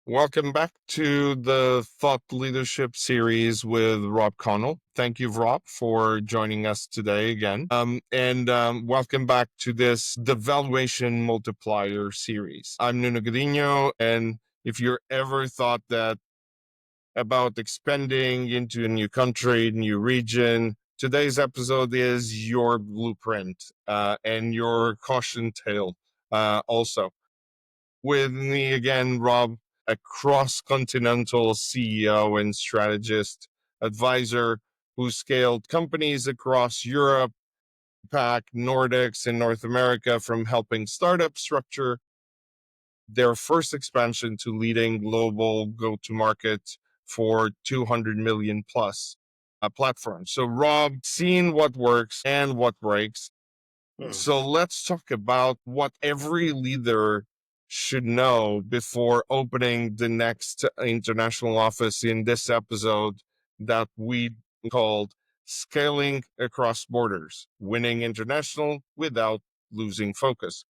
Welcome back to the Thought Leadership series with Rob Connell. Thank you, Rob, for joining us today again. Welcome back to the Valuation Multiplier series. I'm Nuno Godinho, and if you're ever thought that about expanding into a new country, new region, today's episode is your blueprint and your caution tale also. With me again, Rob, a cross-continental CEO and strategist advisor who scaled companies across Europe, PAC, Nordics, and North America, from helping startups structure their first expansion to leading global go-to-market for 200 million plus platforms. So Rob, seeing what works and what breaks. So let's talk about what every leader should know before opening the next international office in this episode that we called Scaling Across Borders, Winning International Without Losing Focus.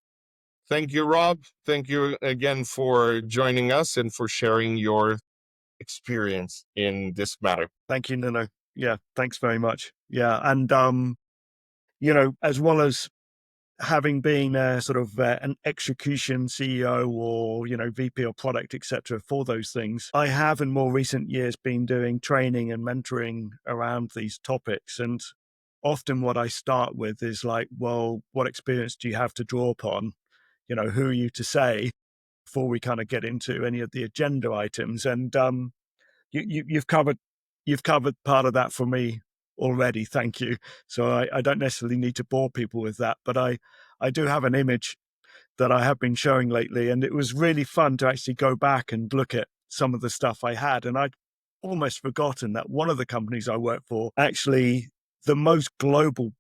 Thank you, Rob. Thank you again for joining us and for sharing your experience in this matter. Thank you, Nuno. Yeah, thanks very much. Yeah, and as well as having been an execution CEO or VP of product, etc., for those things, I have in more recent years been doing training and mentoring around these topics. And often what I start with is like, well, what experience do you have to draw upon? Who are you to say, before we kind of get into any of the agenda items? And you've covered part of that for me already. Thank you. So I don't necessarily need to bore people with that, but I do have an image that I have been showing lately, and it was really fun to actually go back and look at some of the stuff I had. And I'd almost forgotten that one of the companies I work for, actually the most global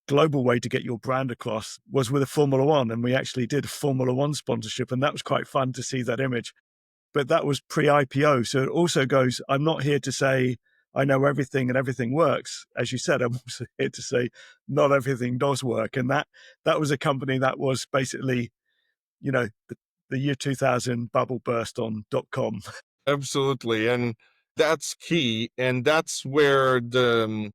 way to get your brand across was with a Formula One. And we actually did a Formula One sponsorship, and that was quite fun to see that image. But that was pre-IPO. So it also goes, I'm not here to say I know everything and everything works. As you said, I'm also here to say not everything does work. And that was a company that was basically, the year 2000 bubble burst on .com. Absolutely. And that's key. And that's where the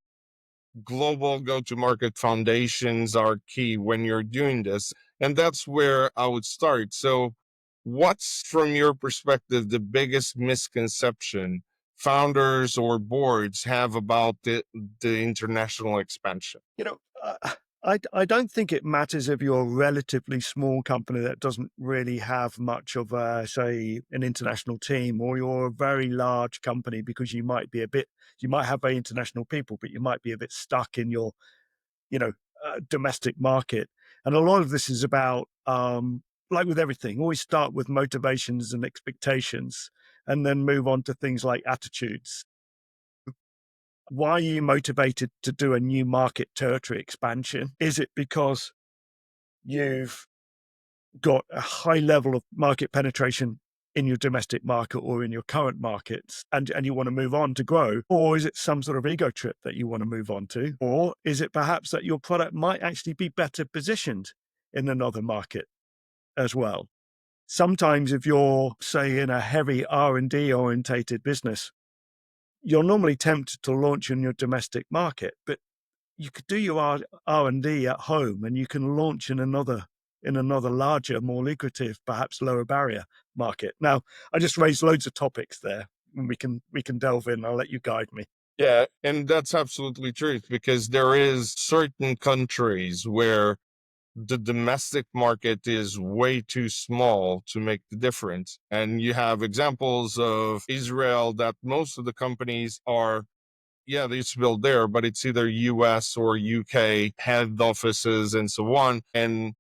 global go-to-market foundations are key when you're doing this. And that's where I would start. So what's, from your perspective, the biggest misconception founders or boards have about the international expansion? I don't think it matters if you're a relatively small company that doesn't really have much of say, an international team, or you're a very large company, because you might have very international people, but you might be a bit stuck in your, domestic market. And a lot of this is about, like with everything, always start with motivations and expectations, and then move on to things like attitudes. Why are you motivated to do a new market territory expansion? Is it because you've got a high level of market penetration in your domestic market or in your current markets, and you want to move on to grow? Or is it some sort of ego trip that you want to move on to? Or is it perhaps that your product might actually be better positioned in another market as well? Sometimes if you're, say, in a heavy R&D orientated business, you're normally tempted to launch in your domestic market, but you could do your R&D at home, and you can launch in another larger, more lucrative, perhaps lower barrier market. Now, I just raised loads of topics there, and we can delve in. I'll let you guide me. Yeah, and that's absolutely true, because there is certain countries where the domestic market is way too small to make the difference. And you have examples of Israel that most of the companies are, they used to build there, but it's either US or UK head offices and so on. And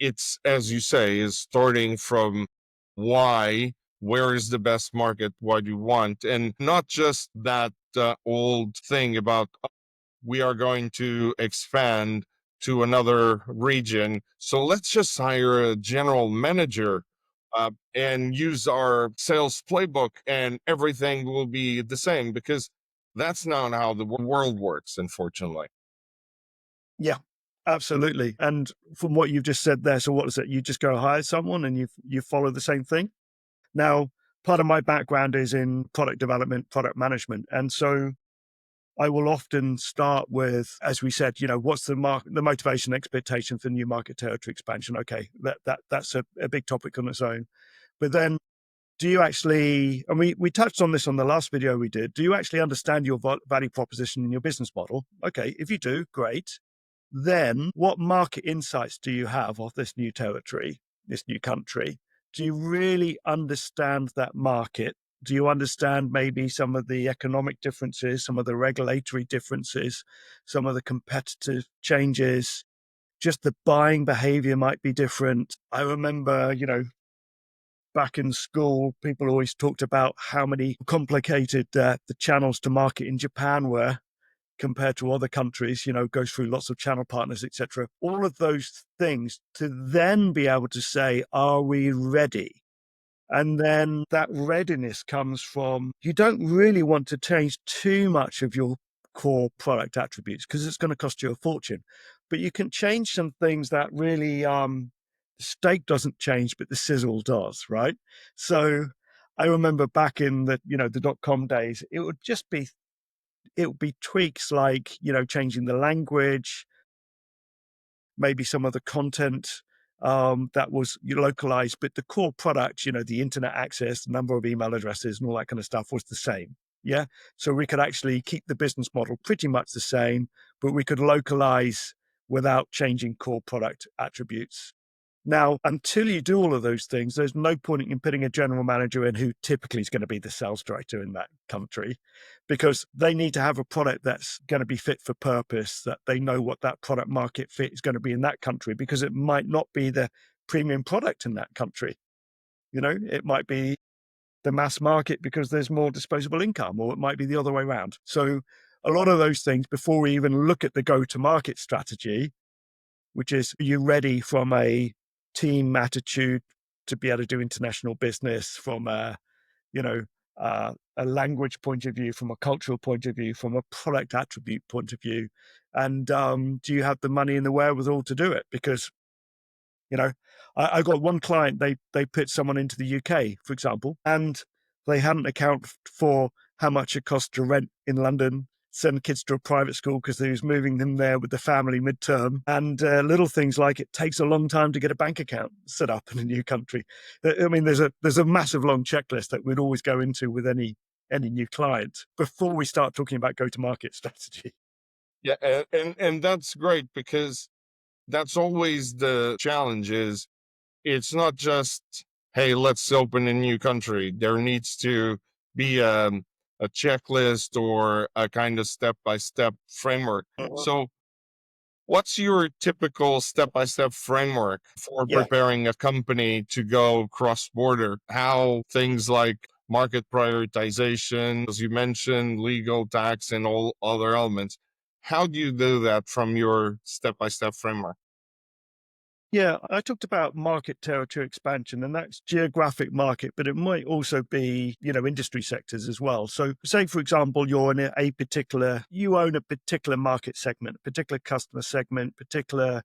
it's, as you say, is starting from why, where is the best market, what do you want? And not just that old thing about we are going to expand to another region, so let's just hire a general manager and use our sales playbook and everything will be the same, because that's not how the world works, unfortunately. Yeah, absolutely. And from what you've just said there, so what is it? You just go hire someone and you follow the same thing? Now, part of my background is in product development, product management. And so I will often start with, as we said, what's the motivation expectation for new market territory expansion? Okay, that's a big topic on its own. But then do you actually, and we touched on this on the last video we did, do you actually understand your value proposition in your business model? Okay, if you do, great. Then what market insights do you have of this new territory, this new country? Do you really understand that market? Do you understand maybe some of the economic differences, some of the regulatory differences, some of the competitive changes? Just the buying behavior might be different. I remember, back in school, people always talked about how many complicated the channels to market in Japan were compared to other countries, goes through lots of channel partners, etc. All of those things to then be able to say, are we ready? And then that readiness comes from, you don't really want to change too much of your core product attributes because it's going to cost you a fortune. But you can change some things that really, the steak doesn't change, but the sizzle does, right? So I remember back in the .com days, it would be tweaks like, changing the language, maybe some of the content that was localized, but the core product, the internet access, the number of email addresses and all that kind of stuff was the same. Yeah. So we could actually keep the business model pretty much the same, but we could localize without changing core product attributes. Now, until you do all of those things, there's no point in putting a general manager in who typically is going to be the sales director in that country, because they need to have a product that's going to be fit for purpose, that they know what that product market fit is going to be in that country, because it might not be the premium product in that country. It might be the mass market because there's more disposable income, or it might be the other way around. So a lot of those things, before we even look at the go-to-market strategy, which is, are you ready from a team attitude to be able to do international business, from a language point of view, from a cultural point of view, from a product attribute point of view, and do you have the money and the wherewithal to do it? Because I got one client, they put someone into the UK, for example, and they hadn't accounted for how much it cost to rent in London, send kids to a private school because they was moving them there with the family midterm, and little things like it takes a long time to get a bank account set up in a new country. I mean, there's a massive long checklist that we'd always go into with any new client before we start talking about go-to-market strategy. Yeah, and that's great, because that's always the challenge. Is it's not just, hey, let's open a new country. There needs to be a checklist or a kind of step-by-step framework. So what's your typical step-by-step framework for Yeah. preparing a company to go cross-border? How things like market prioritization, as you mentioned, legal, tax, and all other elements. How do you do that from your step-by-step framework? Yeah, I talked about market territory expansion, and that's geographic market, but it might also be, industry sectors as well. So say, for example, you own a particular market segment, particular customer segment, particular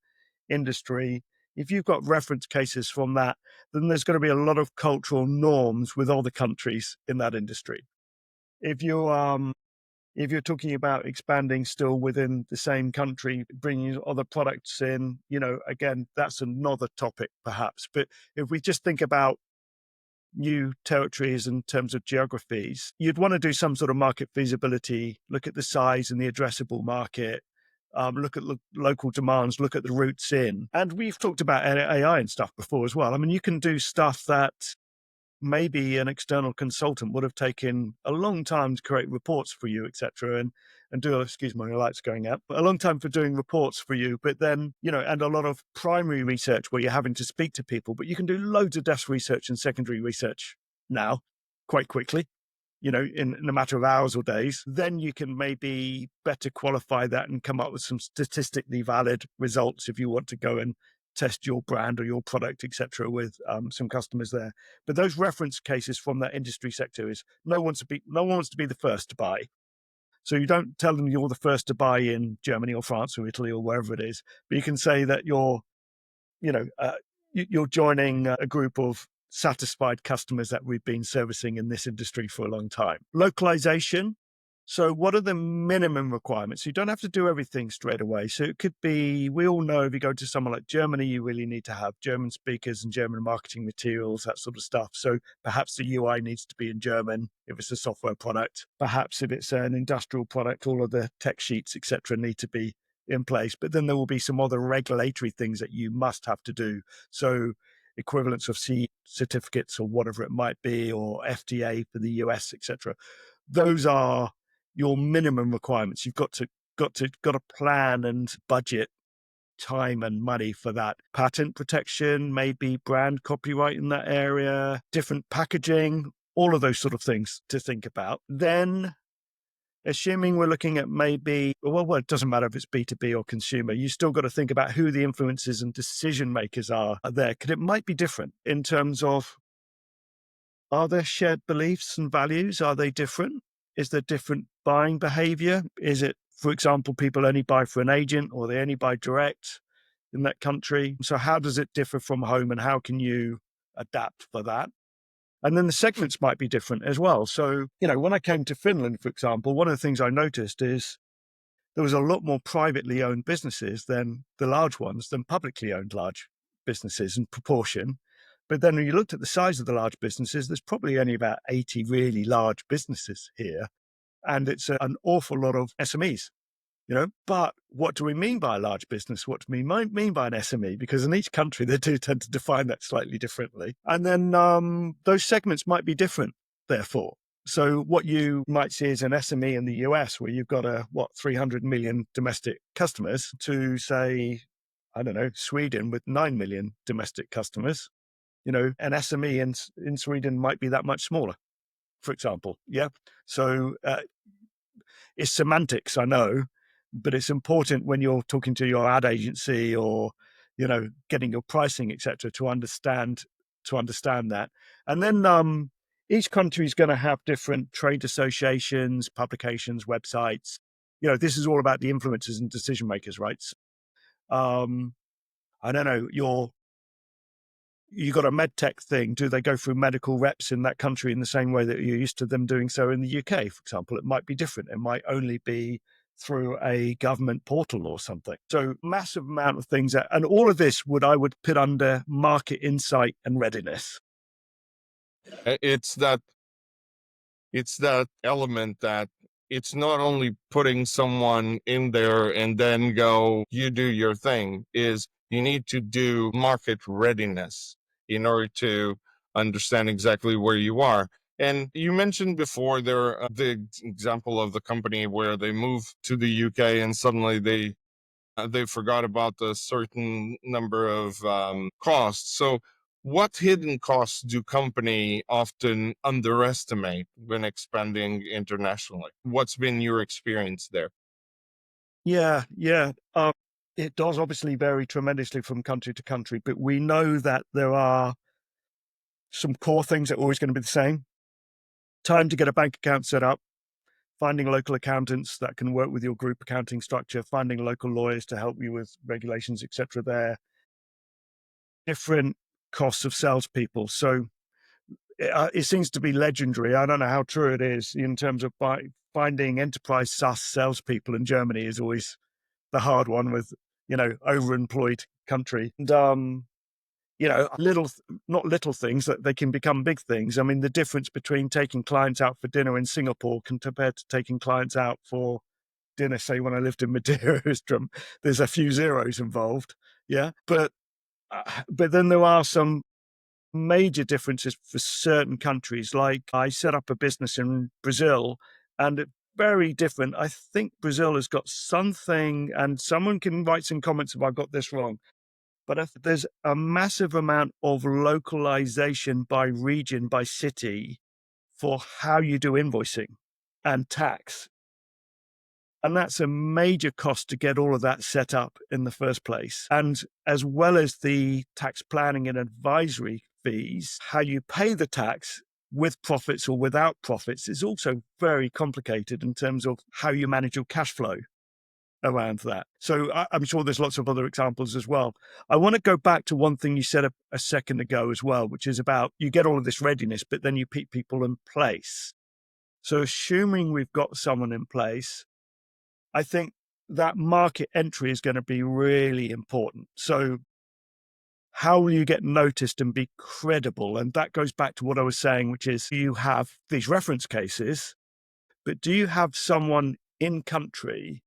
industry. If you've got reference cases from that, then there's going to be a lot of cultural norms with other countries in that industry. If you if you're talking about expanding still within the same country, bringing other products in, again, that's another topic perhaps. But if we just think about new territories in terms of geographies, you'd want to do some sort of market feasibility, look at the size and the addressable market, look at local demands, look at the routes in. And we've talked about AI and stuff before as well. I mean, you can do stuff that maybe an external consultant would have taken a long time to create reports for you, etc., and do, excuse my lights going out, but a long time for doing reports for you. But then, and a lot of primary research where you're having to speak to people, but you can do loads of desk research and secondary research now quite quickly, in a matter of hours or days. Then you can maybe better qualify that and come up with some statistically valid results if you want to go and test your brand or your product, etc., with some customers there. But those reference cases from that industry sector is no one wants to be the first to buy. So you don't tell them you're the first to buy in Germany or France or Italy or wherever it is, but you can say that you're joining a group of satisfied customers that we've been servicing in this industry for a long time. Localization. So what are the minimum requirements? You don't have to do everything straight away. So it could be, we all know if you go to somewhere like Germany, you really need to have German speakers and German marketing materials, that sort of stuff. So perhaps the UI needs to be in German if it's a software product. Perhaps if it's an industrial product, all of the tech sheets, etc., need to be in place. But then there will be some other regulatory things that you must have to do. So equivalence of C certificates or whatever it might be, or FDA for the US, etc. Those are your minimum requirements. You've got to plan and budget time and money for that. Patent protection, maybe brand copyright in that area, different packaging, all of those sort of things to think about. Then, assuming we're looking at maybe, well, it doesn't matter if it's B2B or consumer, you still got to think about who the influencers and decision makers are there, because it might be different in terms of, are there shared beliefs and values? Are they different? Is there different buying behavior? Is it, for example, people only buy for an agent or they only buy direct in that country? So how does it differ from home, and how can you adapt for that? And then the segments might be different as well. So, when I came to Finland, for example, one of the things I noticed is there was a lot more privately owned businesses than the large ones, than publicly owned large businesses in proportion. But then when you looked at the size of the large businesses, there's probably only about 80 really large businesses here. And it's an awful lot of SMEs. But what do we mean by a large business? What do we mean by an SME? Because in each country, they do tend to define that slightly differently. And then those segments might be different, therefore. So what you might see is an SME in the US, where you've got 300 million domestic customers, to say, I don't know, Sweden with 9 million domestic customers. An SME in Sweden might be that much smaller, for example. Yeah. So it's semantics, I know, but it's important when you're talking to your ad agency or, getting your pricing, etc., to understand that. And then each country is going to have different trade associations, publications, websites. This is all about the influencers and decision makers, right? I don't know, you got a med tech thing. Do they go through medical reps in that country in the same way that you're used to them doing so in the UK, for example? It might be different. It might only be through a government portal or something. So massive amount of things. And all of this I would put under market insight and readiness. It's that element that it's not only putting someone in there and then go, you do your thing, is you need to do market readiness in order to understand exactly where you are. And you mentioned before the example of the company where they moved to the UK and suddenly they forgot about the certain number of costs. So what hidden costs do company often underestimate when expanding internationally? What's been your experience there? Yeah. It does obviously vary tremendously from country to country, but we know that there are some core things that are always going to be the same. Time to get a bank account set up, finding local accountants that can work with your group accounting structure, finding local lawyers to help you with regulations, etc. There, different costs of salespeople. So it seems to be legendary. I don't know how true it is in terms of finding enterprise SaaS salespeople in Germany is always the hard one with, overemployed country. And, not little things, that they can become big things. I mean, the difference between taking clients out for dinner in Singapore compared to taking clients out for dinner, say, when I lived in Madeira, there's a few zeros involved. Yeah. But then there are some major differences for certain countries. Like, I set up a business in Brazil, and it's very different. I think Brazil has got something, and someone can write some comments if I've got this wrong, but there's a massive amount of localization by region, by city, for how you do invoicing and tax. And that's a major cost to get all of that set up in the first place. And as well as the tax planning and advisory fees, how you pay the tax with profits or without profits is also very complicated in terms of how you manage your cash flow. around that. So I'm sure there's lots of other examples as well. I want to go back to one thing you said a second ago as well, which is about you get all of this readiness, but then you put people in place. So assuming we've got someone in place, I think that market entry is going to be really important. So how will you get noticed and be credible? And that goes back to what I was saying, which is you have these reference cases, but do you have someone in country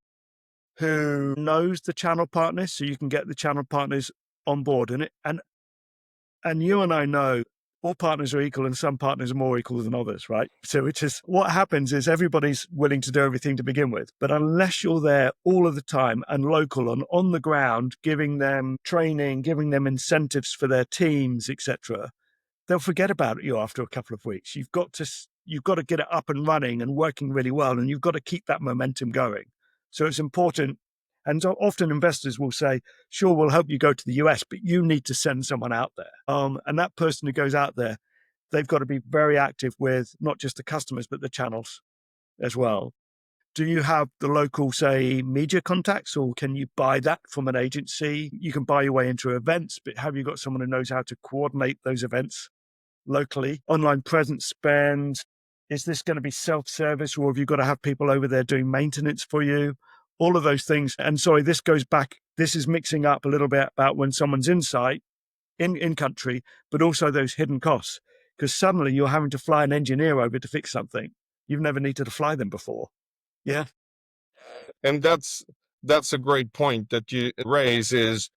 who knows the channel partners so you can get the channel partners on board? And you and I know all partners are equal and some partners are more equal than others, right? So it is what happens is everybody's willing to do everything to begin with. But unless you're there all of the time and local and on the ground, giving them training, giving them incentives for their teams, etc., they'll forget about you after a couple of weeks. You've got to get it up and running and working really well, and you've got to keep that momentum going. So it's important. And so often investors will say, sure, we'll help you go to the US, but you need to send someone out there. And that person who goes out there, they've got to be very active with not just the customers, but the channels as well. Do you have the local, say, media contacts, or can you buy that from an agency? You can buy your way into events, but have you got someone who knows how to coordinate those events locally? Online presence spend. Is this going to be self-service, or have you got to have people over there doing maintenance for you? All of those things. And sorry, this goes back. This is mixing up a little bit about when someone's in site, in country, but also those hidden costs. Because suddenly you're having to fly an engineer over to fix something. You've never needed to fly them before. Yeah. And that's a great point that you raise, is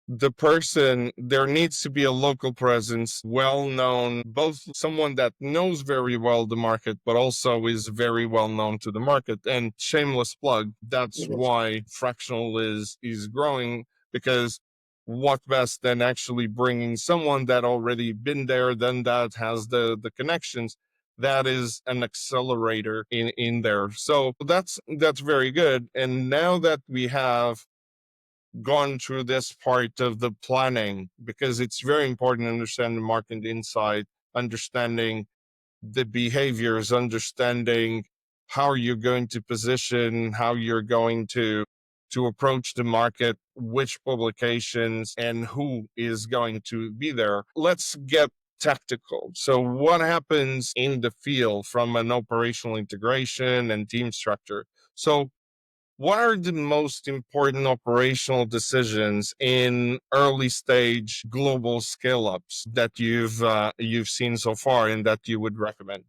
there needs to be a local presence, well known, both someone that knows very well the market, but also is very well known to the market. And shameless plug, that's why Fractional is growing, because what best than actually bringing someone that already been there, then that has the connections. That is an accelerator in there. So that's very good. And now that we have gone through this part of the planning, because it's very important to understand the market insight, understanding the behaviors, understanding how you're going to position, how you're going to approach the market, which publications and who is going to be there. Let's get tactical. So what happens in the field from an operational integration and team structure? So what are the most important operational decisions in early stage global scale ups that you've seen so far and that you would recommend?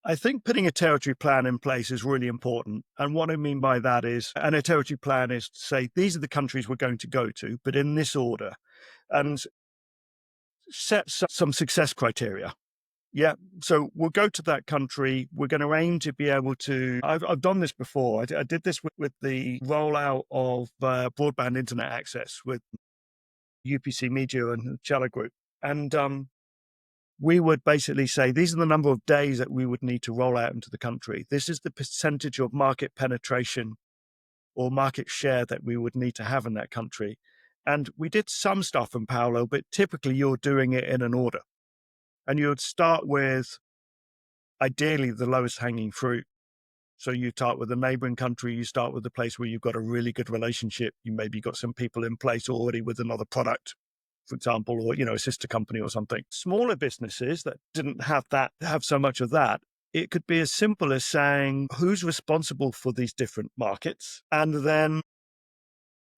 I think putting a territory plan in place is really important. And what I mean by that is, and a territory plan is to say, these are the countries we're going to go to, but in this order, and set some success criteria. Yeah. So we'll go to that country. We're going to aim to be able to, I've done this before. I did this with the rollout of broadband internet access with UPC Media and Chala Group. And we would basically say, these are the number of days that we would need to roll out into the country. This is the percentage of market penetration or market share that we would need to have in that country. And we did some stuff in parallel, but typically you're doing it in an order. And you would start with, ideally, the lowest hanging fruit. So you start with a neighboring country, you start with the place where you've got a really good relationship. You maybe got some people in place already with another product, for example, or, a sister company or something. Smaller businesses that didn't have so much of that, it could be as simple as saying, who's responsible for these different markets? And then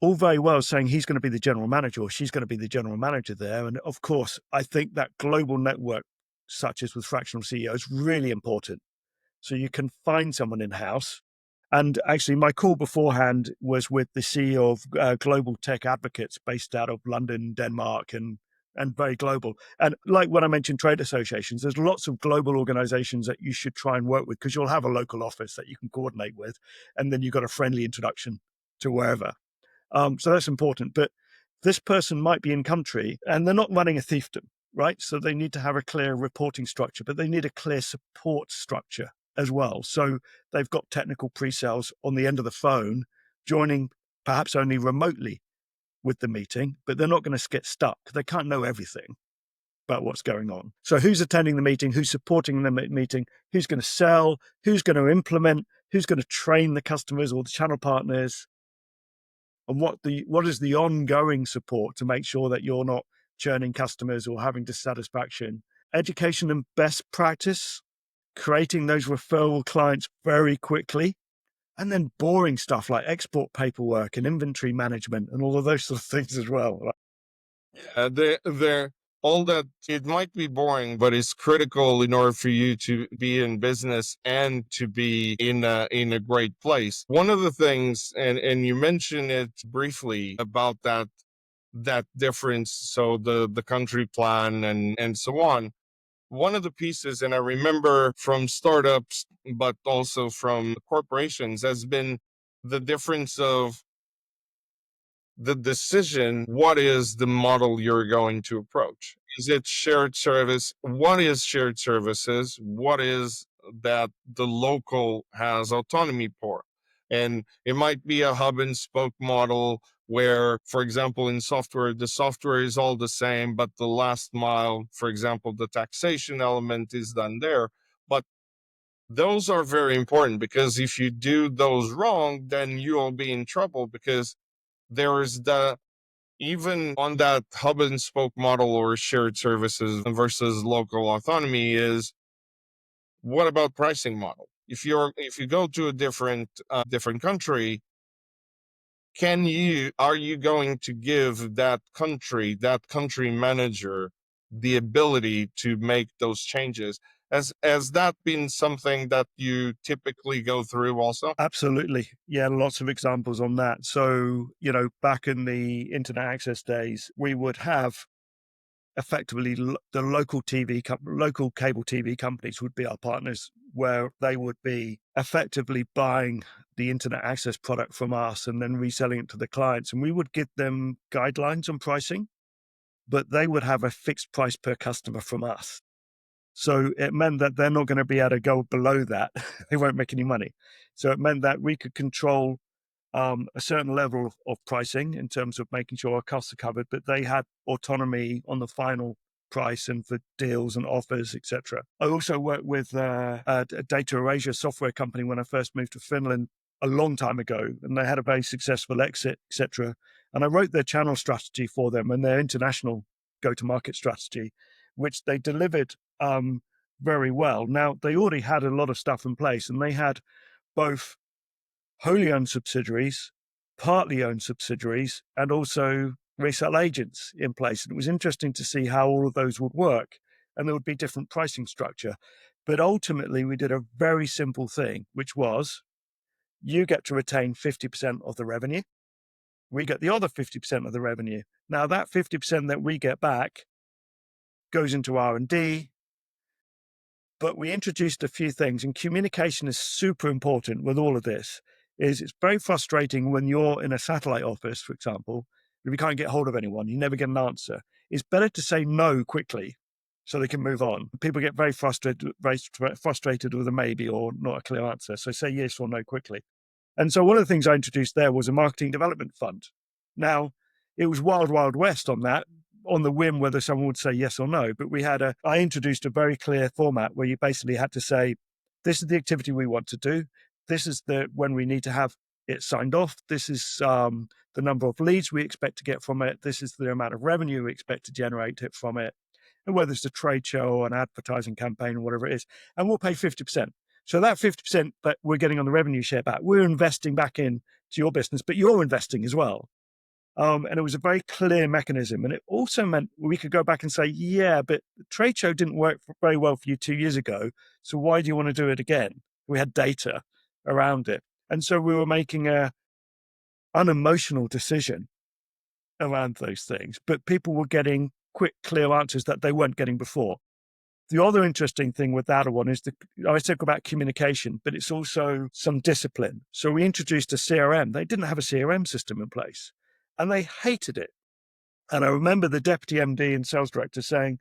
all very well saying he's going to be the general manager or she's going to be the general manager there. And of course, I think that global network, such as with Fractional CEO, is really important. So you can find someone in-house. And actually, my call beforehand was with the CEO of Global Tech Advocates based out of London, Denmark, and very global. And like when I mentioned trade associations, there's lots of global organizations that you should try and work with, because you'll have a local office that you can coordinate with. And then you've got a friendly introduction to wherever. So that's important. But this person might be in country and they're not running a fiefdom, right? So they need to have a clear reporting structure, but they need a clear support structure as well. So they've got technical pre-sales on the end of the phone, joining perhaps only remotely with the meeting, but they're not going to get stuck. They can't know everything about what's going on. So who's attending the meeting? Who's supporting the meeting? Who's going to sell? Who's going to implement? who's going to train the customers or the channel partners, and what is the ongoing support to make sure that you're not churning customers or having dissatisfaction. Education and best practice, creating those referral clients very quickly, and then boring stuff like export paperwork and inventory management and all of those sort of things as well. They're all that. It might be boring, but it's critical in order for you to be in business and to be in a great place. One of the things, and you mentioned it briefly about that difference. So the country plan and so on. One of the pieces, and I remember from startups, but also from corporations, has been the difference of the decision. What is the model you're going to approach? Is it shared service? What is shared services? What is that the local has autonomy for? And it might be a hub and spoke model where, for example, in software, the software is all the same, but the last mile, for example, the taxation element is done there. But those are very important, because if you do those wrong, then you'll be in trouble, because there is the even on that hub and spoke model or shared services versus local autonomy is, what about pricing model? If you go to a different country, are you going to give that country manager the ability to make those changes? Has that been something that you typically go through also? Absolutely. Yeah, lots of examples on that. So, back in the internet access days, we would have effectively the local local cable TV companies would be our partners, where they would be effectively buying the internet access product from us and then reselling it to the clients. And we would give them guidelines on pricing, but they would have a fixed price per customer from us. So it meant that they're not going to be able to go below that. They won't make any money. So it meant that we could control a certain level of pricing in terms of making sure our costs are covered, but they had autonomy on the final price and for deals and offers, etc. I also worked with a data erasure software company when I first moved to Finland a long time ago, and they had a very successful exit, etc. And I wrote their channel strategy for them and their international go-to-market strategy, which they delivered very well. Now, they already had a lot of stuff in place, and they had both wholly owned subsidiaries, partly owned subsidiaries, and also resale agents in place. And it was interesting to see how all of those would work. And there would be different pricing structure. But ultimately, we did a very simple thing, which was you get to retain 50% of the revenue. We get the other 50% of the revenue. Now, that 50% that we get back goes into R&D, but we introduced a few things, and communication is super important with all of this. It's very frustrating when you're in a satellite office, for example, if you can't get hold of anyone, you never get an answer. It's better to say no quickly so they can move on. People get very frustrated with a maybe or not a clear answer. So say yes or no quickly. And so one of the things I introduced there was a marketing development fund. Now, it was wild, wild west on that, on the whim whether someone would say yes or no. But I introduced a very clear format where you basically had to say, this is the activity we want to do. This is when we need to have it signed off. This is the number of leads we expect to get from it. This is the amount of revenue we expect to generate from it. And whether it's a trade show or an advertising campaign or whatever it is. And we'll pay 50%. So that 50% that we're getting on the revenue share back, we're investing back in to your business, but you're investing as well. And it was a very clear mechanism. And it also meant we could go back and say, yeah, but the trade show didn't work very well for you 2 years ago. So why do you want to do it again? We had data around it. And so we were making a unemotional decision around those things, but people were getting quick, clear answers that they weren't getting before. The other interesting thing with that one is I spoke about communication, but it's also some discipline. So we introduced a CRM. They didn't have a CRM system in place, and they hated it. And I remember the deputy MD and sales director saying,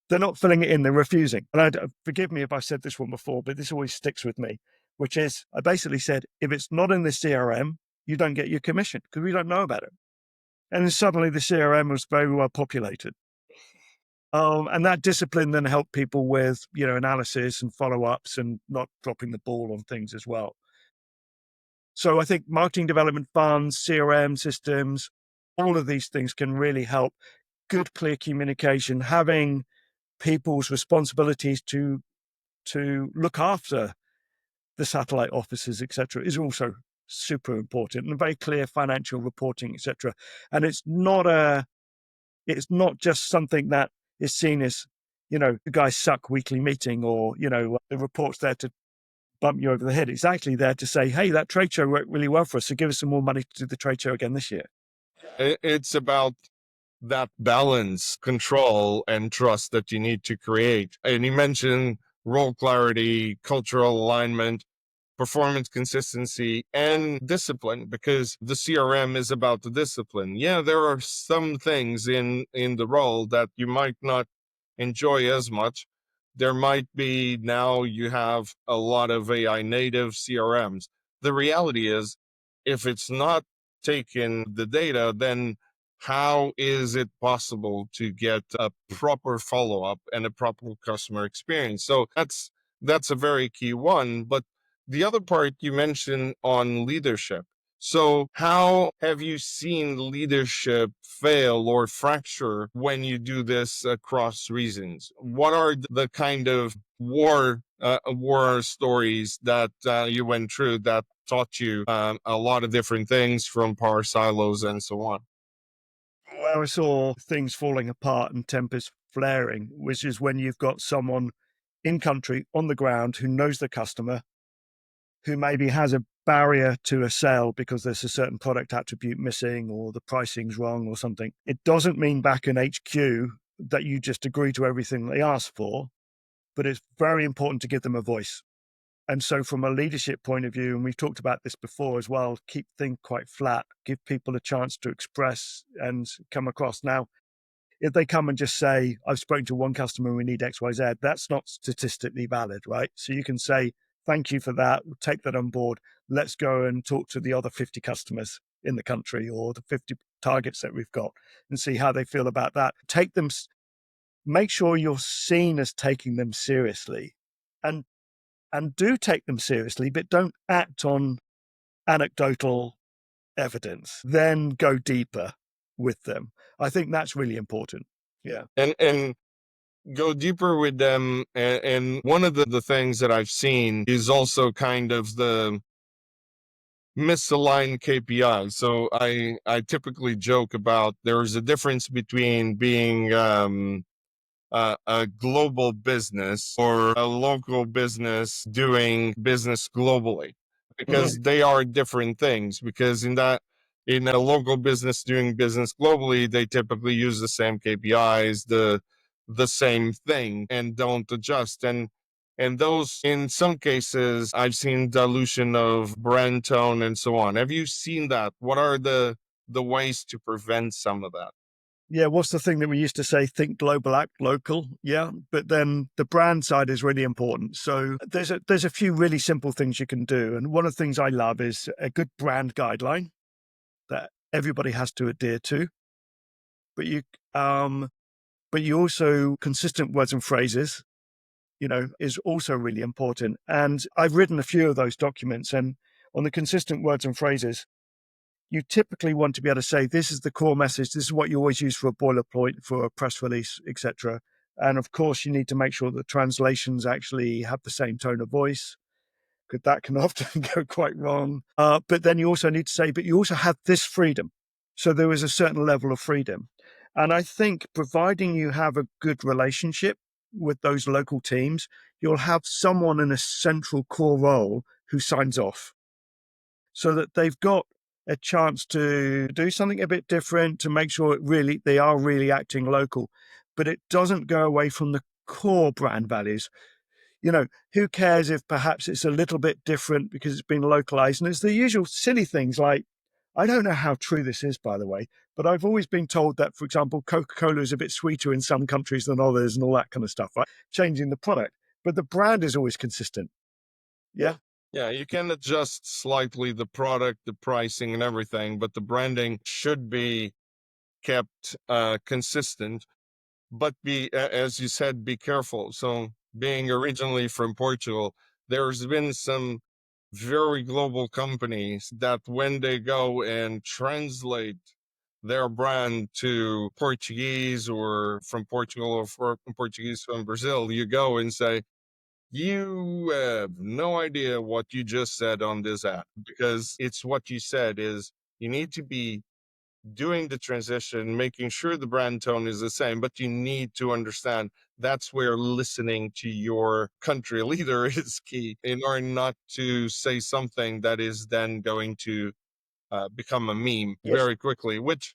they're not filling it in, they're refusing. And forgive me if I said this one before, but this always sticks with me, which is I basically said, if it's not in the CRM, you don't get your commission because we don't know about it. And then suddenly the CRM was very well populated. And that discipline then helped people with, analysis and follow-ups and not dropping the ball on things as well. So I think marketing development funds, CRM systems, all of these things can really help. Good, clear communication, having people's responsibilities to look after the satellite offices, etc., is also super important, and very clear financial reporting, etc. And it's not just something that is seen as, the guys suck weekly meeting, or, the report's there to bump you over the head. It's actually there to say, hey, that trade show worked really well for us, so give us some more money to do the trade show again this year. It's about that balance, control, and trust that you need to create. And you mentioned role clarity, cultural alignment, performance consistency, and discipline, because the CRM is about the discipline. Yeah, there are some things in the role that you might not enjoy as much. There might be, now you have a lot of AI native CRMs. The reality is, if it's not taking the data, then how is it possible to get a proper follow-up and a proper customer experience? So that's a very key one. But the other part you mentioned on leadership. So how have you seen leadership fail or fracture when you do this across regions? What are the kind of war stories that you went through that taught you a lot of different things, from power silos and so on? Where I saw things falling apart and tempers flaring, which is when you've got someone in country on the ground who knows the customer, who maybe has a barrier to a sale because there's a certain product attribute missing or the pricing's wrong or something. It doesn't mean back in HQ that you just agree to everything they ask for, but it's very important to give them a voice. And so from a leadership point of view, and we've talked about this before as well, keep things quite flat, give people a chance to express and come across. Now, if they come and just say, I've spoken to one customer, we need XYZ, that's not statistically valid, right? So you can say, thank you for that, we'll take that on board. Let's go and talk to the other 50 customers in the country, or the 50 targets that we've got, and see how they feel about that. Take them, make sure you're seen as taking them seriously, and do take them seriously, but don't act on anecdotal evidence. Then go deeper with them. I think that's really important. Yeah. And go deeper with them. And one of the things that I've seen is also kind of the misaligned KPI. So I typically joke about, there's a difference between being a global business or a local business doing business globally, because they are different things. Because in a local business doing business globally, they typically use the same KPIs, the same thing, and don't adjust. And those, in some cases, I've seen dilution of brand tone and so on. Have you seen that? What are the ways to prevent some of that? Yeah, what's the thing that we used to say? Think global, act local. Yeah, but then the brand side is really important. So there's a few really simple things you can do, and one of the things I love is a good brand guideline that everybody has to adhere to. But you also, consistent words and phrases, is also really important. And I've written a few of those documents, and on the consistent words and phrases, you typically want to be able to say, this is the core message. This is what you always use for a boilerplate, for a press release, etc. And of course, you need to make sure that translations actually have the same tone of voice, because that can often go quite wrong. But then you also need to say, but you also have this freedom. So there is a certain level of freedom. And I think providing you have a good relationship with those local teams, you'll have someone in a central core role who signs off, so that they've got a chance to do something a bit different, to make sure they are really acting local, but it doesn't go away from the core brand values. Who cares if perhaps it's a little bit different because it's been localized? And it's the usual silly things like, I don't know how true this is, by the way, but I've always been told that, for example, Coca-Cola is a bit sweeter in some countries than others and all that kind of stuff, right? Changing the product. But the brand is always consistent. Yeah. Yeah, you can adjust slightly the product, the pricing, and everything, but the branding should be kept consistent. But as you said, be careful. So, being originally from Portugal, there's been some very global companies that when they go and translate their brand to Portuguese or from Portugal or from Portuguese from Brazil, you go and say, you have no idea what you just said on this app, because it's what you said is you need to be doing the transition, making sure the brand tone is the same, but you need to understand that's where listening to your country leader is key in order not to say something that is then going to become a meme Yes. very quickly, which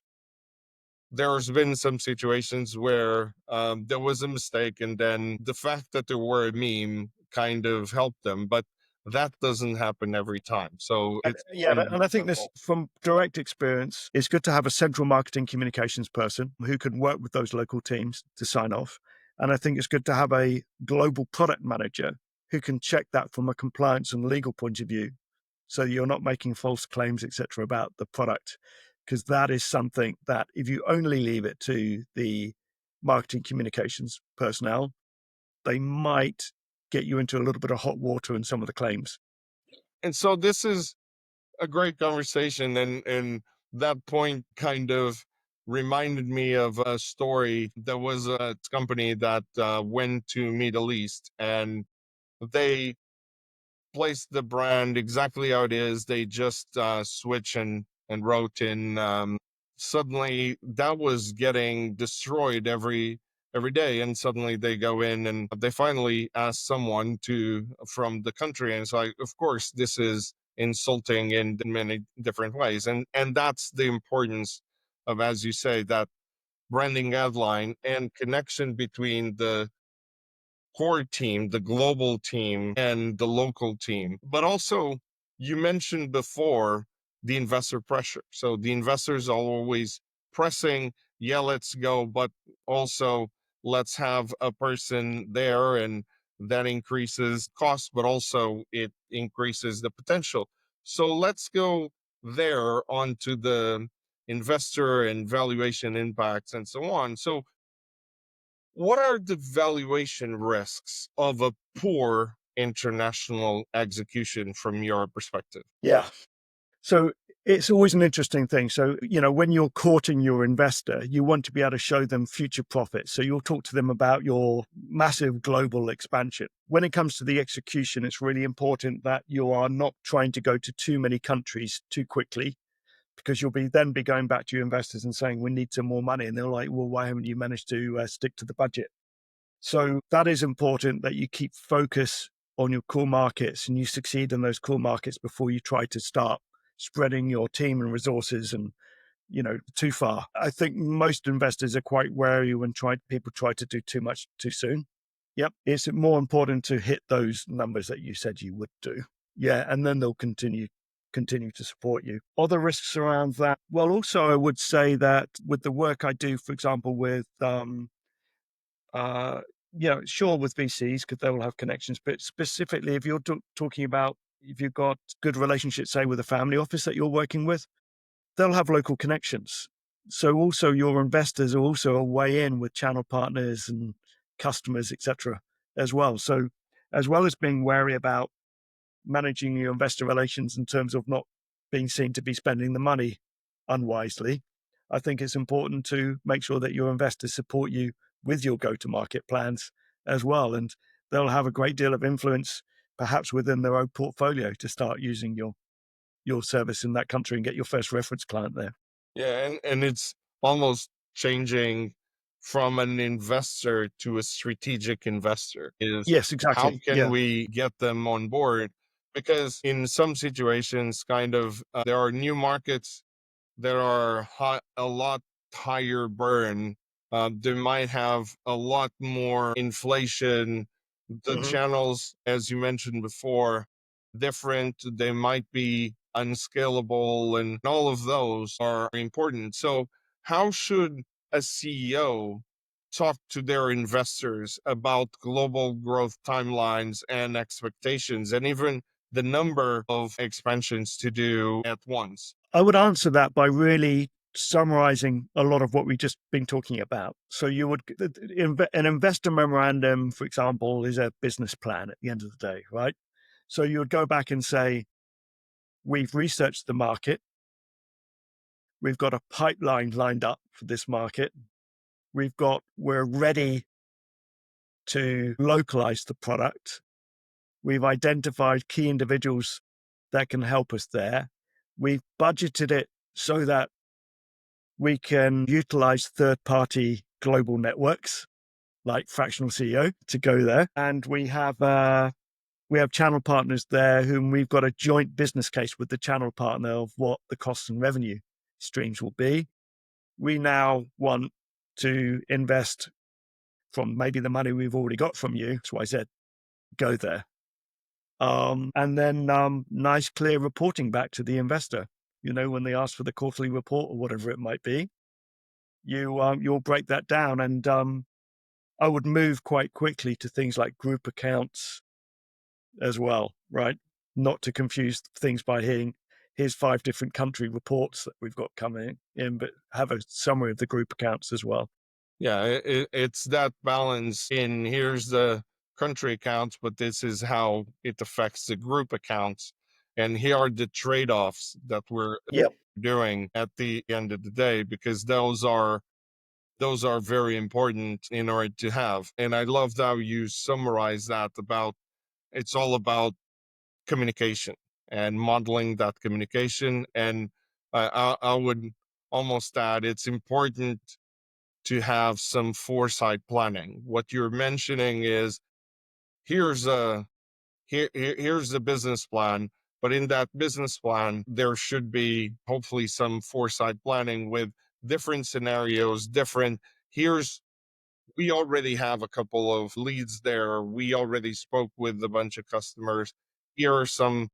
there's been some situations where there was a mistake, and then the fact that there were a meme kind of helped them, but that doesn't happen every time. So And, it's yeah, important to and I be think this careful. from direct experience, it's good to have a central marketing communications person who can work with those local teams to sign off. And I think it's good to have a global product manager who can check that from a compliance and legal point of view. So you're not making false claims, etc., about the product, because that is something that if you only leave it to the marketing communications personnel, they might get you into a little bit of hot water in some of the claims. And so this is a great conversation, and that point kind of reminded me of a story. There was a company that went to Middle East, and they placed the brand exactly how it is. They just switch and wrote in. Suddenly, that was getting destroyed every day, and suddenly they go in and they finally ask someone to from the country, and it's like, of course, this is insulting in many different ways, and that's the importance of, as you say, that branding headline and connection between the core team, the global team, and the local team. But also, you mentioned before the investor pressure. So the investors are always pressing, yeah, let's go, but also let's have a person there, and that increases cost, but also it increases the potential. So let's go there onto the investor and valuation impacts and so on. So what are the valuation risks of a poor international execution from your perspective? Yeah. So it's always an interesting thing. So, when you're courting your investor, you want to be able to show them future profits. So you'll talk to them about your massive global expansion. When it comes to the execution, it's really important that you are not trying to go to too many countries too quickly, because you'll then be going back to your investors and saying, we need some more money. And they're like, well, why haven't you managed to stick to the budget? So that is important, that you keep focus on your core markets and you succeed in those core markets before you try to start spreading your team and resources and too far. I think most investors are quite wary when people try to do too much too soon. Yep. It's more important to hit those numbers that you said you would do. Yeah. And then they'll continue to support you. Other risks around that. Well, also I would say that with the work I do, for example, with uh, sure, with VCs, because they will have connections, but specifically if you're talking about, if you've got good relationships, say with a family office that you're working with, they'll have local connections. So also your investors are also a way in with channel partners and customers, etc., as well. So as well as being wary about managing your investor relations in terms of not being seen to be spending the money unwisely, I think it's important to make sure that your investors support you with your go-to-market plans as well. And they'll have a great deal of influence, perhaps within their own portfolio, to start using your service in that country and get your first reference client there. Yeah, and it's almost changing from an investor to a strategic investor is Yes, how exactly. can Yeah. we get them on board? Because in some situations, kind of, there are new markets, there are a lot higher burn. They might have a lot more inflation. The Mhm. channels, as you mentioned before, different. They might be unscalable, and all of those are important. So, how should a CEO talk to their investors about global growth timelines and expectations, and even the number of expansions to do at once? I would answer that by really summarizing a lot of what we've just been talking about. So you would an investor memorandum, for example, is a business plan at the end of the day, right? So you would go back and say, we've researched the market. We've got a pipeline lined up for this market. We're ready to localize the product. We've identified key individuals that can help us there. We've budgeted it so that we can utilize third-party global networks like MyFractionalCEO to go there. And we have channel partners there whom we've got a joint business case with the channel partner of what the costs and revenue streams will be. We now want to invest from maybe the money we've already got from you. That's why I said go there. And then nice, clear reporting back to the investor. When they ask for the quarterly report or whatever it might be, you'll break that down. And I would move quite quickly to things like group accounts as well, right? Not to confuse things by here's 5 different country reports that we've got coming in, but have a summary of the group accounts as well. Yeah, it's that balance in here's the country accounts, but this is how it affects the group accounts. And here are the trade-offs that we're doing at the end of the day, because those are very important in order to have. And I love how you summarize that about it's all about communication and modeling that communication. And I would almost add it's important to have some foresight planning. What you're mentioning is here's the business plan, but in that business plan there should be hopefully some foresight planning with different scenarios, we already have a couple of leads there. We already spoke with a bunch of customers. Here are some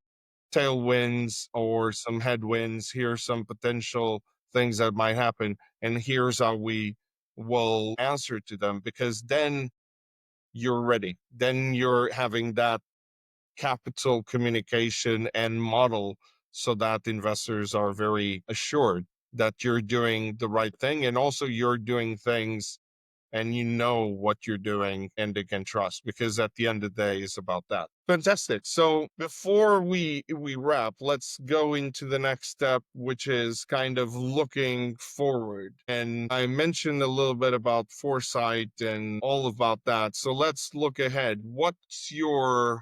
tailwinds or some headwinds. Here are some potential things that might happen. And here's how we will answer to them, because then you're ready. Then you're having that capital communication and model so that investors are very assured that you're doing the right thing. And also you're doing things and you know what you're doing and they can trust, because at the end of the day it's about that. Fantastic. So before we wrap, let's go into the next step, which is kind of looking forward. And I mentioned a little bit about foresight and all about that. So let's look ahead. What's your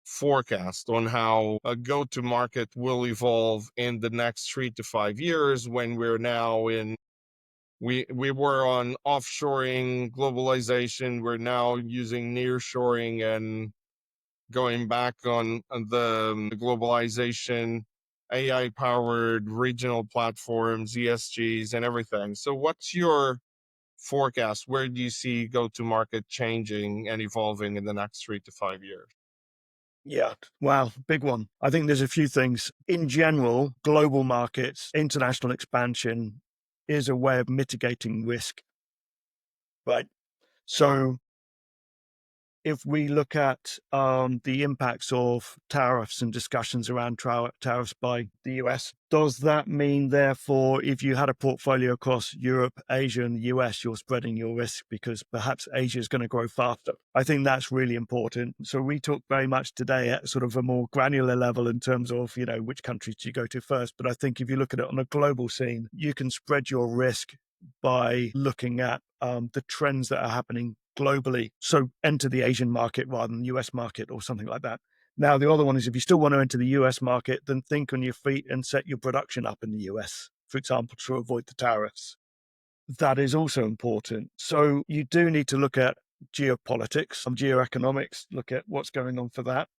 forecast on how a go-to-market will evolve in the next 3 to 5 years, when we're now in we were on offshoring globalization. We're now using nearshoring and going back on the globalization, AI powered regional platforms, ESGs and everything. So what's your forecast? Where do you see go to market changing and evolving in the next 3 to 5 years? Yeah. Wow. Big one. I think there's a few things. In general, global markets, international expansion is a way of mitigating risk, right? So if we look at the impacts of tariffs and discussions around tariffs by the US, does that mean, therefore, if you had a portfolio across Europe, Asia, and the US, you're spreading your risk because perhaps Asia is going to grow faster? I think that's really important. So we talk very much today at sort of a more granular level in terms of, which countries do you go to first? But I think if you look at it on a global scene, you can spread your risk by looking at the trends that are happening globally. So enter the Asian market rather than the US market or something like that. Now, the other one is if you still want to enter the US market, then think on your feet and set your production up in the US, for example, to avoid the tariffs. That is also important. So you do need to look at geopolitics, some geoeconomics, look at what's going on for that.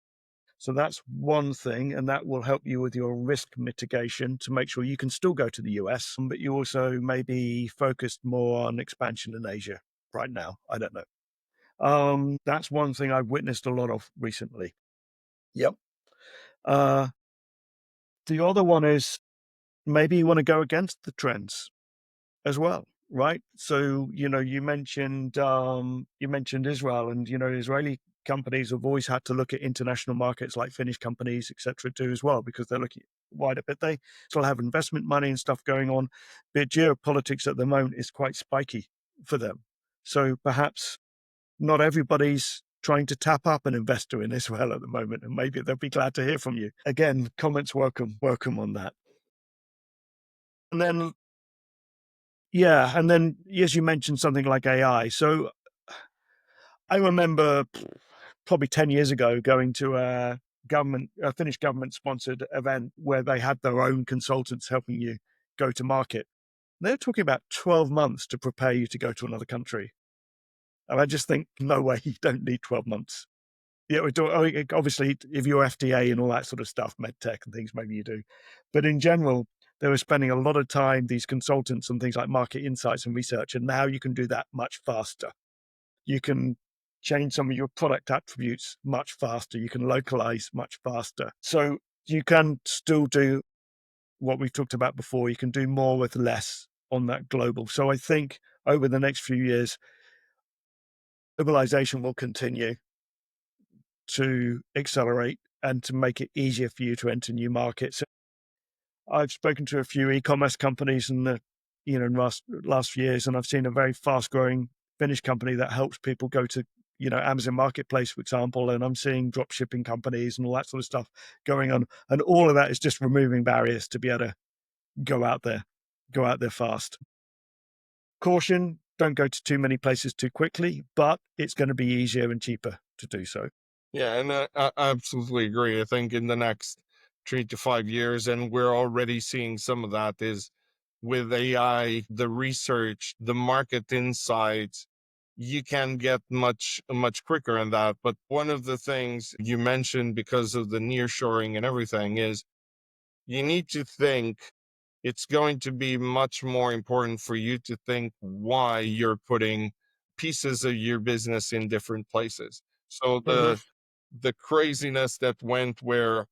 So that's one thing, and that will help you with your risk mitigation to make sure you can still go to the US, but you also may be focused more on expansion in Asia right now. I don't know. That's one thing I've witnessed a lot of recently. Yep. The other one is maybe you want to go against the trends as well, right? So, you mentioned Israel, and, Israeli companies have always had to look at international markets like Finnish companies, et cetera, too, as well, because they're looking wider, but they still have investment money and stuff going on. But geopolitics at the moment is quite spiky for them. So perhaps not everybody's trying to tap up an investor in Israel at the moment, and maybe they'll be glad to hear from you. Again, comments welcome on that. And then, yeah, and then as you mentioned something like AI. So I remember probably 10 years ago going to a Finnish government sponsored event where they had their own consultants helping you go to market. They're talking about 12 months to prepare you to go to another country. And I just think, no way, you don't need 12 months. Yeah, obviously, if you're FDA and all that sort of stuff, med tech and things, maybe you do. But in general, they were spending a lot of time, these consultants, on things like market insights and research. And now you can do that much faster. You can change some of your product attributes much faster. You can localize much faster. So you can still do what we've talked about before. You can do more with less on that global. So I think over the next few years, globalization will continue to accelerate and to make it easier for you to enter new markets. I've spoken to a few e-commerce companies in the in last few years, and I've seen a very fast growing Finnish company that helps people go to Amazon Marketplace, for example, and I'm seeing drop shipping companies and all that sort of stuff going on, and all of that is just removing barriers to be able to go out there, fast. Caution: don't go to too many places too quickly, but it's going to be easier and cheaper to do so. Yeah, and I absolutely agree. I think in the next 3 to 5 years, and we're already seeing some of that, is with AI, the research, the market insights, you can get much quicker in that. But one of the things you mentioned, because of the nearshoring and everything, is you need to think it's going to be much more important for you to think why you're putting pieces of your business in different places. So the craziness that went where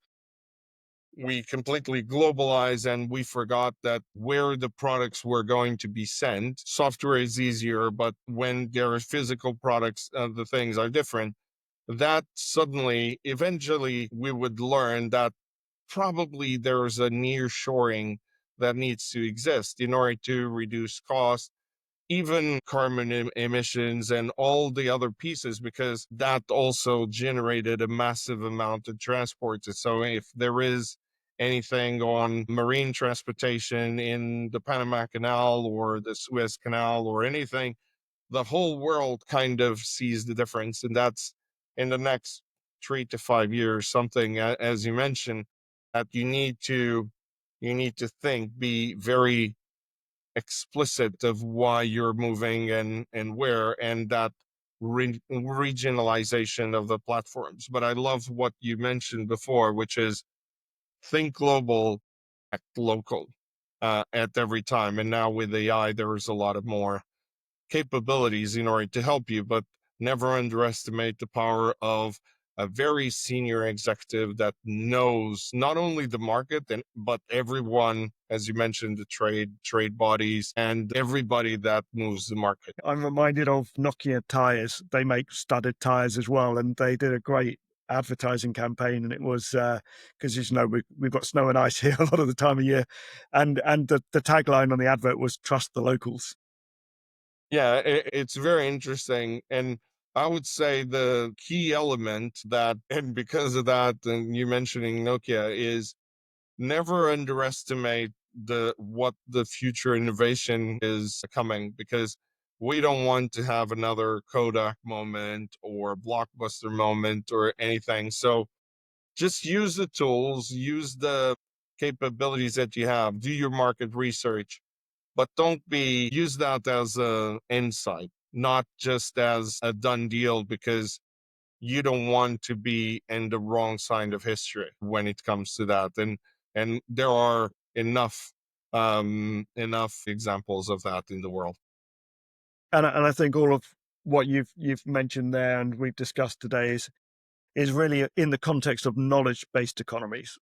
we completely globalized and we forgot that where the products were going to be sent, software is easier, but when there are physical products, the things are different. That suddenly, eventually, we would learn that probably there's a near shoring that needs to exist in order to reduce costs, even carbon emissions and all the other pieces, because that also generated a massive amount of transport. So if there is anything on marine transportation in the Panama Canal or the Suez Canal or anything, the whole world kind of sees the difference. And that's in the next 3 to 5 years, something, as you mentioned, that you need to think, be very explicit of why you're moving and where, and that regionalization of the platforms. But I love what you mentioned before, which is think global, act local, at every time. And now with AI, there is a lot of more capabilities in order to help you, but never underestimate the power of a very senior executive that knows not only the market but everyone, as you mentioned, the trade bodies and everybody that moves the market. I'm reminded of Nokia tires. They make studded tires as well, and they did a great advertising campaign. And it was because we've got snow and ice here a lot of the time of year, and the tagline on the advert was "Trust the locals." Yeah, it's very interesting. And I would say the key element that, and because of that, and you mentioning Nokia, is never underestimate what the future innovation is coming, because we don't want to have another Kodak moment or blockbuster moment or anything. So just use the tools, use the capabilities that you have, do your market research, but don't use that as a insight, not just as a done deal, because you don't want to be in the wrong side of history when it comes to that. And there are enough examples of that in the world. And I think all of what you've mentioned there and we've discussed today is really in the context of knowledge based economies.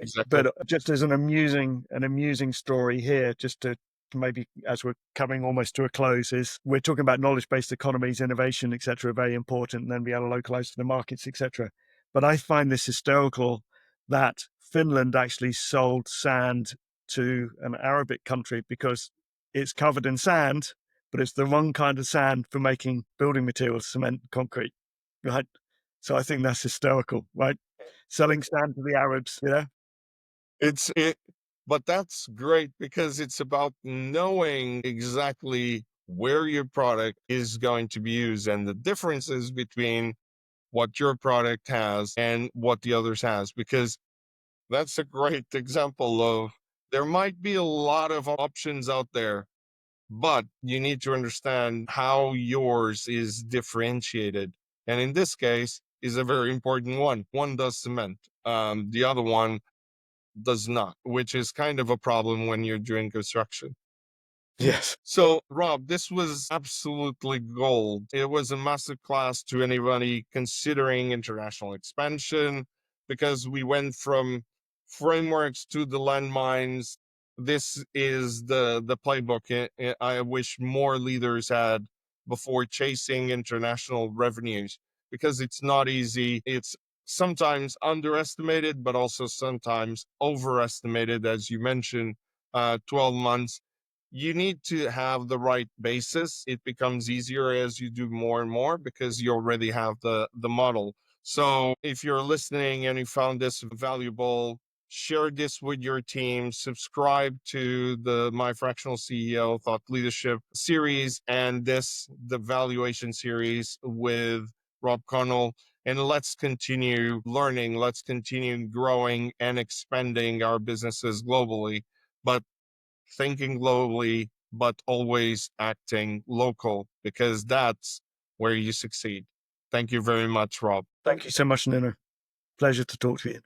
Exactly. But just as an amusing story here, just to maybe as we're coming almost to a close, is we're talking about knowledge-based economies, innovation, etc., very important, and then be able to localize to the markets, etc. But I find this hysterical that Finland actually sold sand to an Arabic country because it's covered in sand, but it's the wrong kind of sand for making building materials, cement, concrete, right? So I think that's hysterical, right? Selling sand to the Arabs, you know? It's it, but that's great because it's about knowing exactly where your product is going to be used and the differences between what your product has and what the others has, because that's a great example of there might be a lot of options out there, but you need to understand how yours is differentiated. And in this case, is a very important one. One does cement. The other one does not, which is kind of a problem when you're doing construction. Yes. So, Rob, this was absolutely gold. It was a massive class to anybody considering international expansion because we went from frameworks to the landmines. This is the playbook I wish more leaders had before chasing international revenues, because it's not easy. It's sometimes underestimated, but also sometimes overestimated, as you mentioned. 12 months, you need to have the right basis. It becomes easier as you do more and more because you already have the model. So if you're listening and you found this valuable, share this with your team, subscribe to the My Fractional CEO Thought Leadership series and the Valuation series with Rob Connell. And let's continue learning, let's continue growing and expanding our businesses globally. But thinking globally, but always acting local, because that's where you succeed. Thank you very much, Rob. Thank you so much, Nuno. Pleasure to talk to you.